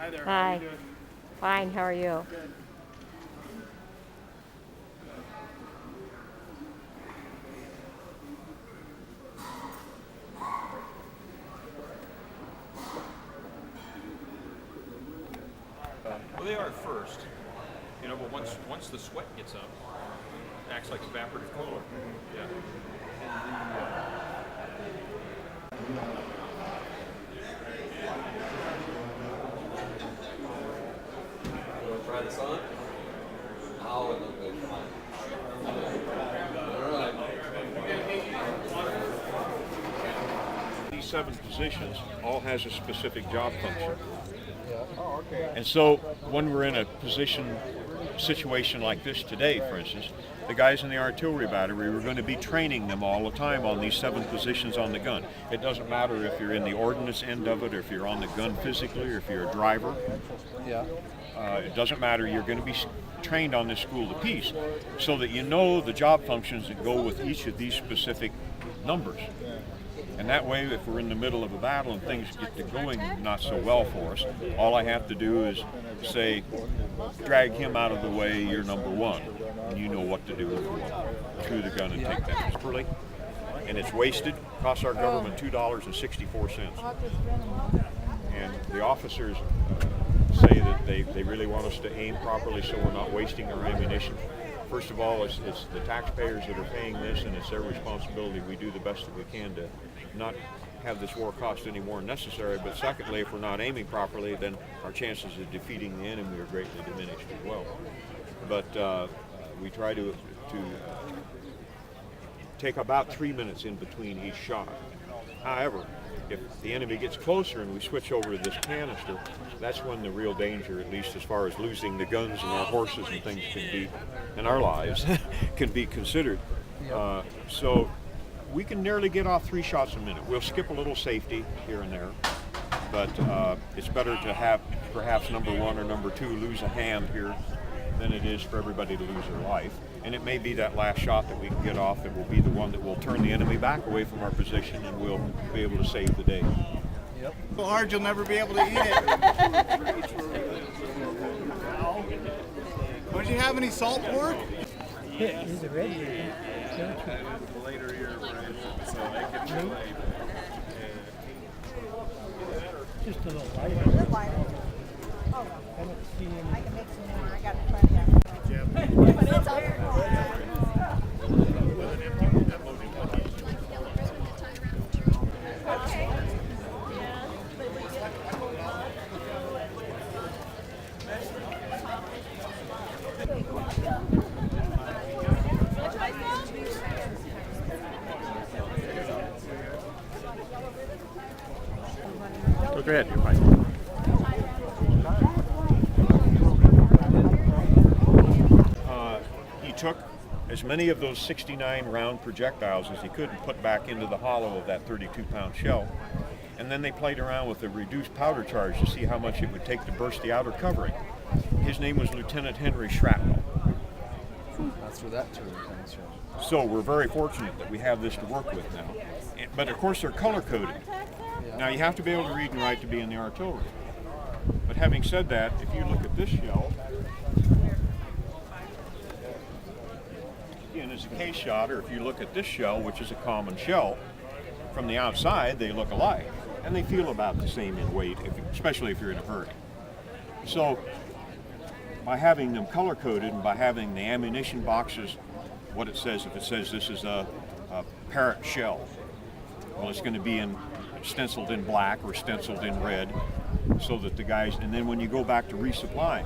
Hi there. Hi. How are you doing? Fine, how are you? Good. Well, they are at first, but once the sweat gets up, it acts like evaporative cooler. Yeah. Try this on? Oh, it looked good. Come on. All right. These 7 positions all has a specific job function. Oh, okay. And so when we're in a situation like this today, for instance, the guys in the artillery battery, we're going to be training them all the time on these 7 positions on the gun. It doesn't matter if you're in the ordnance end of it, or if you're on the gun physically, or if you're a driver. Yeah. It doesn't matter. You're going to be trained on this school of peace so that you know the job functions that go with each of these specific numbers. And that way, if we're in the middle of a battle and things get to going not so well for us, all I have to do is say, drag him out of the way, you're number 1. And you know what to do with him. Chew the gun and take that. It's pretty. And it's wasted. Costs our government $2.64. And the officers say that they really want us to aim properly so we're not wasting our ammunition. First of all, it's the taxpayers that are paying this, and it's their responsibility. We do the best that we can to not have this war cost any more than necessary. But secondly, if we're not aiming properly, then our chances of defeating the enemy are greatly diminished as well. But we try to take about 3 minutes in between each shot. However, if the enemy gets closer and we switch over to this canister, that's when the real danger, at least as far as losing the guns and our horses and things can be, and our lives, can be considered. So we can nearly get off 3 shots a minute. We'll skip a little safety here and there, but it's better to have perhaps number 1 or number 2 lose a hand here than it is for everybody to lose their life. And it may be that last shot that we can get off that will be the one that will turn the enemy back away from our position, and we'll be able to save the day. Yep. So hard you'll never be able to eat it. Don't you have any salt pork? Is it ready? Later year, so they can relate. Just a little lighter. A little lighter. Oh, I don't see any. I can make some more. I got to try that. But it's all okay. Oh, go ahead, you're fine. He took as many of those 69 round projectiles as he could and put back into the hollow of that 32-pound shell. And then they played around with a reduced powder charge to see how much it would take to burst the outer covering. His name was Lieutenant Henry Shrapnel. That's where that term comes from. So we're very fortunate that we have this to work with now. But of course they're color coded. Now you have to be able to read and write to be in the artillery. But having said that, if you look at this shell, again, as a case shot, or if you look at this shell, which is a common shell, from the outside they look alike. And they feel about the same in weight, especially if you're in a hurry. So by having them color coded and by having the ammunition boxes, what it says, if it says this is a Parrott shell, well, it's going to be stenciled in black or stenciled in red, so that the guys, and then when you go back to resupply,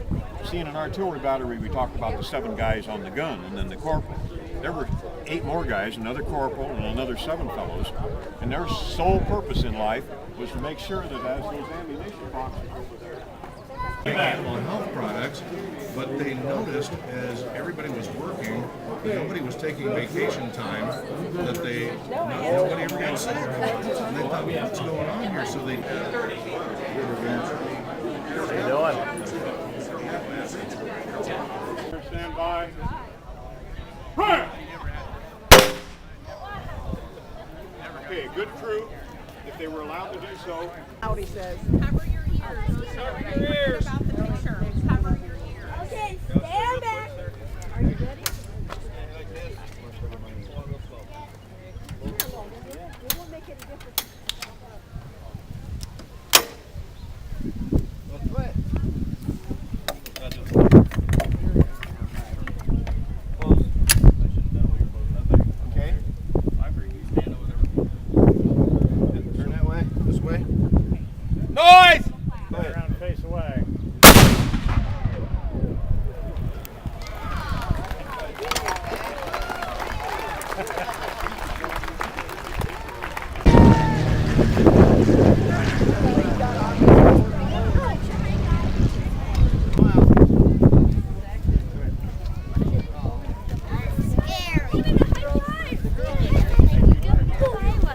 see, in an artillery battery we talked about the 7 guys on the gun and then the corporal. There were 8 more guys, another corporal and another 7 fellows, and their sole purpose in life was to make sure that as those ammunition boxes over there on health products, but they noticed as everybody was working, nobody was taking vacation time, that nobody ever got sick. And they thought, what's going on here? So they stand by. Okay, a good crew, if they were allowed to do so. Out, he says. Cover your ears. Okay, stand back. Are you ready? It won't make any difference. Okay. Turn that way. This way. Noise! Around, face away.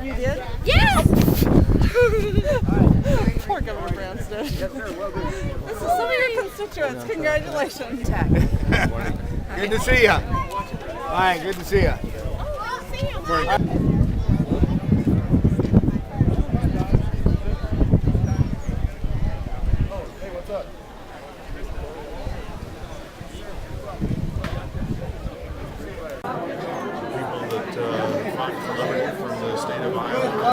You did? Yes! Poor Governor Branstad. This is some of your constituents. Congratulations. Good to see you. Hi, good to see you. Oh, I'll see you.